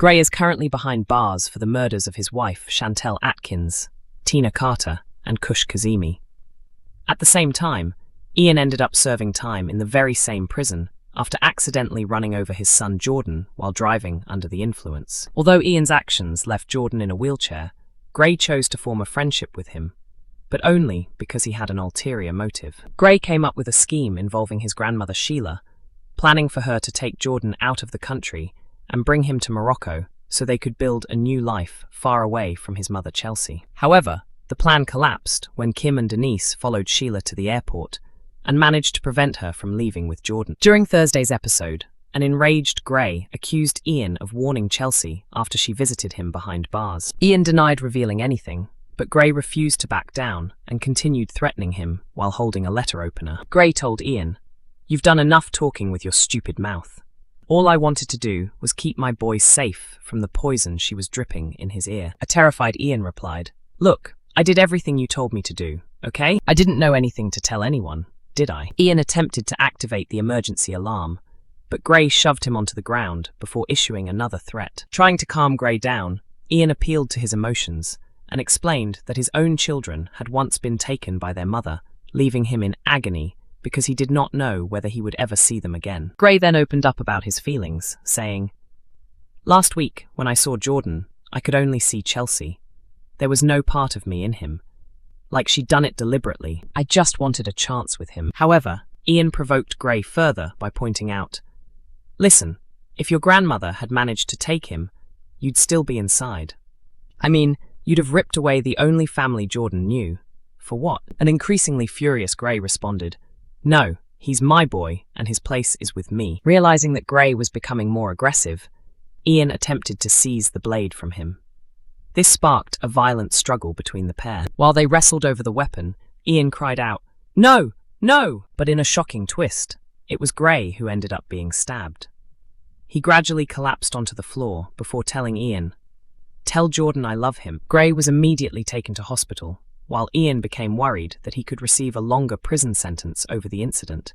Gray is currently behind bars for the murders of his wife, Chantel Atkins, Tina Carter, and Kush Kazemi. At the same time, Ian ended up serving time in the very same prison after accidentally running over his son Jordan while driving under the influence. Although Ian's actions left Jordan in a wheelchair, Gray chose to form a friendship with him, but only because he had an ulterior motive. Gray came up with a scheme involving his grandmother Sheila, planning for her to take Jordan out of the country and bring him to Morocco so they could build a new life far away from his mother Chelsea. However, the plan collapsed when Kim and Denise followed Sheila to the airport and managed to prevent her from leaving with Jordan. During Thursday's episode, an enraged Gray accused Ian of warning Chelsea after she visited him behind bars. Ian denied revealing anything, but Gray refused to back down and continued threatening him while holding a letter opener. Gray told Ian, "You've done enough talking with your stupid mouth. All I wanted to do was keep my boy safe from the poison she was dripping in his ear." A terrified Ian replied, "Look, I did everything you told me to do, okay? I didn't know anything to tell anyone, did I?" Ian attempted to activate the emergency alarm, but Gray shoved him onto the ground before issuing another threat. Trying to calm Gray down, Ian appealed to his emotions and explained that his own children had once been taken by their mother, leaving him in agony because he did not know whether he would ever see them again. Gray then opened up about his feelings, saying, "Last week, when I saw Jordan, I could only see Chelsea. There was no part of me in him. Like she'd done it deliberately. I just wanted a chance with him." However, Ian provoked Gray further by pointing out, "Listen, if your grandmother had managed to take him, you'd still be inside. I mean, you'd have ripped away the only family Jordan knew. For what?" An increasingly furious Gray responded, "No, he's my boy, and his place is with me." Realizing that Gray was becoming more aggressive, Ian attempted to seize the blade from him. This sparked a violent struggle between the pair. While they wrestled over the weapon, Ian cried out, "No! No!" But in a shocking twist, it was Gray who ended up being stabbed. He gradually collapsed onto the floor before telling Ian, "Tell Jordan I love him." Gray was immediately taken to hospital, while Ian became worried that he could receive a longer prison sentence over the incident,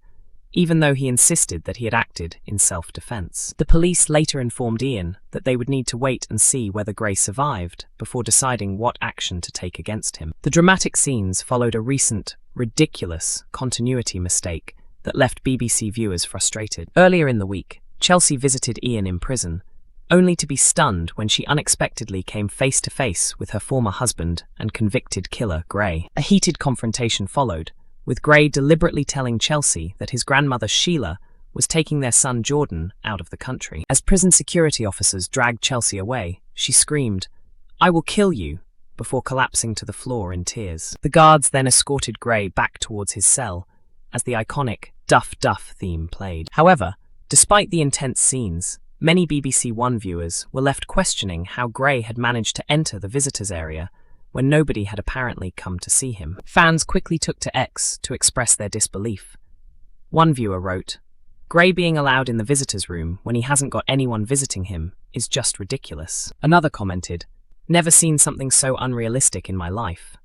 even though he insisted that he had acted in self-defense. The police later informed Ian that they would need to wait and see whether Gray survived before deciding what action to take against him. The dramatic scenes followed a recent, ridiculous continuity mistake that left BBC viewers frustrated. Earlier in the week, Chelsea visited Ian in prison, only to be stunned when she unexpectedly came face-to-face with her former husband and convicted killer, Gray. A heated confrontation followed, with Gray deliberately telling Chelsea that his grandmother Sheila was taking their son Jordan out of the country. As prison security officers dragged Chelsea away, she screamed, "I will kill you," before collapsing to the floor in tears. The guards then escorted Gray back towards his cell as the iconic Duff Duff theme played. However, despite the intense scenes, many BBC One viewers were left questioning how Gray had managed to enter the visitors area when nobody had apparently come to see him. Fans quickly took to X to express their disbelief. One viewer wrote, "Gray being allowed in the visitors room when he hasn't got anyone visiting him is just ridiculous." Another commented, "Never seen something so unrealistic in my life.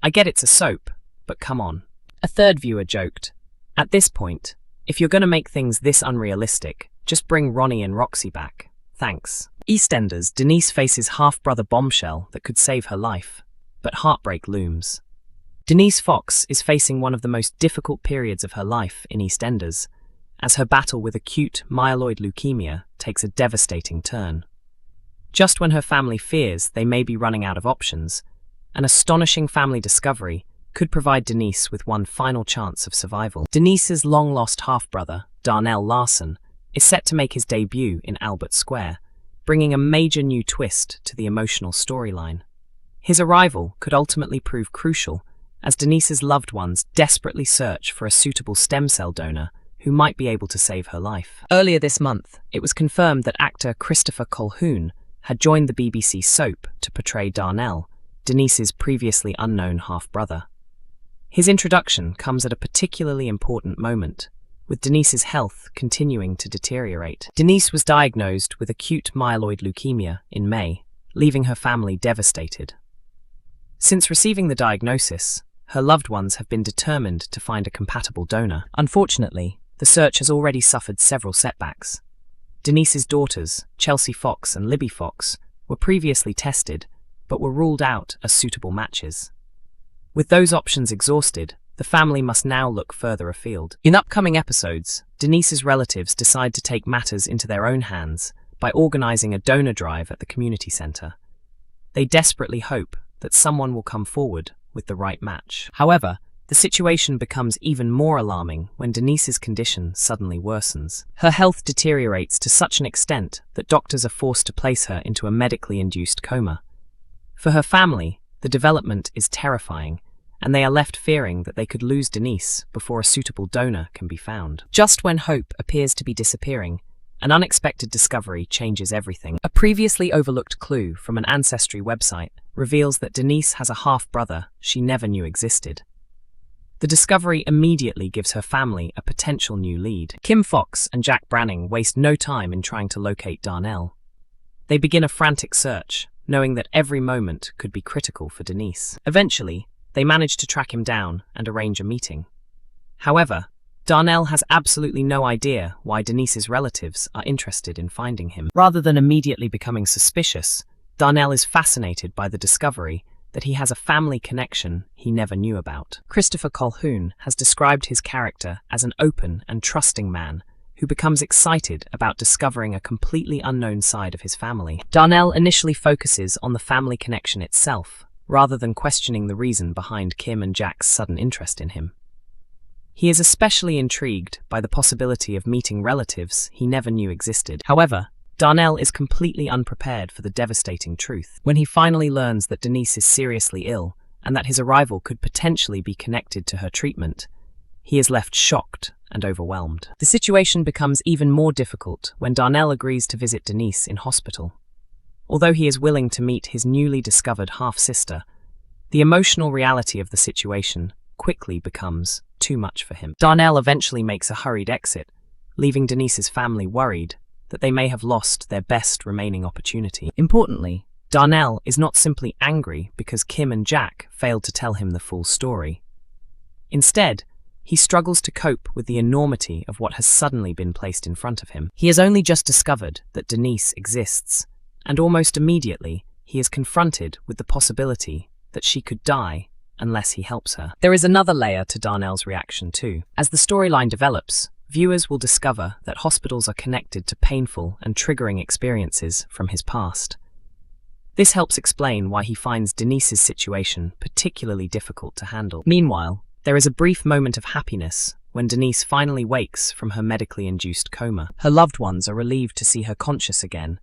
I get it's a soap, but come on." A third viewer joked, "At this point, if you're going to make things this unrealistic, just bring Ronnie and Roxy back. Thanks." EastEnders, Denise faces half-brother bombshell that could save her life, but heartbreak looms. Denise Fox is facing one of the most difficult periods of her life in EastEnders, as her battle with acute myeloid leukemia takes a devastating turn. Just when her family fears they may be running out of options, an astonishing family discovery could provide Denise with one final chance of survival. Denise's long-lost half-brother, Darnell Larson, is set to make his debut in Albert Square, bringing a major new twist to the emotional storyline. His arrival could ultimately prove crucial, as Denise's loved ones desperately search for a suitable stem cell donor who might be able to save her life. Earlier this month, it was confirmed that actor Christopher Colquhoun had joined the BBC soap to portray Darnell, Denise's previously unknown half-brother. His introduction comes at a particularly important moment, with Denise's health continuing to deteriorate. Denise was diagnosed with acute myeloid leukemia in May, leaving her family devastated. Since receiving the diagnosis, her loved ones have been determined to find a compatible donor. Unfortunately, the search has already suffered several setbacks. Denise's daughters, Chelsea Fox and Libby Fox, were previously tested, but were ruled out as suitable matches. With those options exhausted, the family must now look further afield. In upcoming episodes, Denise's relatives decide to take matters into their own hands by organising a donor drive at the community centre. They desperately hope that someone will come forward with the right match. However, the situation becomes even more alarming when Denise's condition suddenly worsens. Her health deteriorates to such an extent that doctors are forced to place her into a medically induced coma. For her family, the development is terrifying, and they are left fearing that they could lose Denise before a suitable donor can be found. Just when hope appears to be disappearing, an unexpected discovery changes everything. A previously overlooked clue from an ancestry website reveals that Denise has a half-brother she never knew existed. The discovery immediately gives her family a potential new lead. Kim Fox and Jack Branning waste no time in trying to locate Darnell. They begin a frantic search, knowing that every moment could be critical for Denise. Eventually, they manage to track him down and arrange a meeting. However, Darnell has absolutely no idea why Denise's relatives are interested in finding him. Rather than immediately becoming suspicious, Darnell is fascinated by the discovery that he has a family connection he never knew about. Christopher Colquhoun has described his character as an open and trusting man who becomes excited about discovering a completely unknown side of his family. Darnell initially focuses on the family connection itself, rather than questioning the reason behind Kim and Jack's sudden interest in him. He is especially intrigued by the possibility of meeting relatives he never knew existed. However, Darnell is completely unprepared for the devastating truth. When he finally learns that Denise is seriously ill and that his arrival could potentially be connected to her treatment, he is left shocked and overwhelmed. The situation becomes even more difficult when Darnell agrees to visit Denise in hospital. Although he is willing to meet his newly discovered half-sister, the emotional reality of the situation quickly becomes too much for him. Darnell eventually makes a hurried exit, leaving Denise's family worried that they may have lost their best remaining opportunity. Importantly, Darnell is not simply angry because Kim and Jack failed to tell him the full story. Instead, he struggles to cope with the enormity of what has suddenly been placed in front of him. He has only just discovered that Denise exists, and almost immediately he is confronted with the possibility that she could die unless he helps her. There is another layer to Darnell's reaction too. As the storyline develops, viewers will discover that hospitals are connected to painful and triggering experiences from his past. This helps explain why he finds Denise's situation particularly difficult to handle. Meanwhile, there is a brief moment of happiness when Denise finally wakes from her medically induced coma. Her loved ones are relieved to see her conscious again,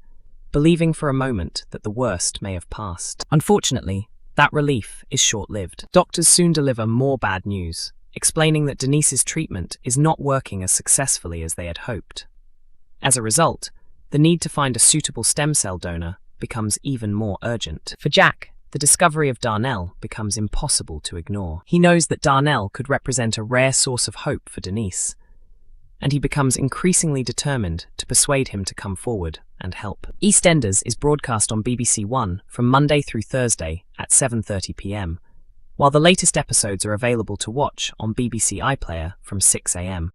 believing for a moment that the worst may have passed. Unfortunately, that relief is short-lived. Doctors soon deliver more bad news, explaining that Denise's treatment is not working as successfully as they had hoped. As a result, the need to find a suitable stem cell donor becomes even more urgent. For Jack, the discovery of Darnell becomes impossible to ignore. He knows that Darnell could represent a rare source of hope for Denise, and he becomes increasingly determined to persuade him to come forward and help. EastEnders is broadcast on BBC One from Monday through Thursday at 7:30 p.m, while the latest episodes are available to watch on BBC iPlayer from 6 a.m.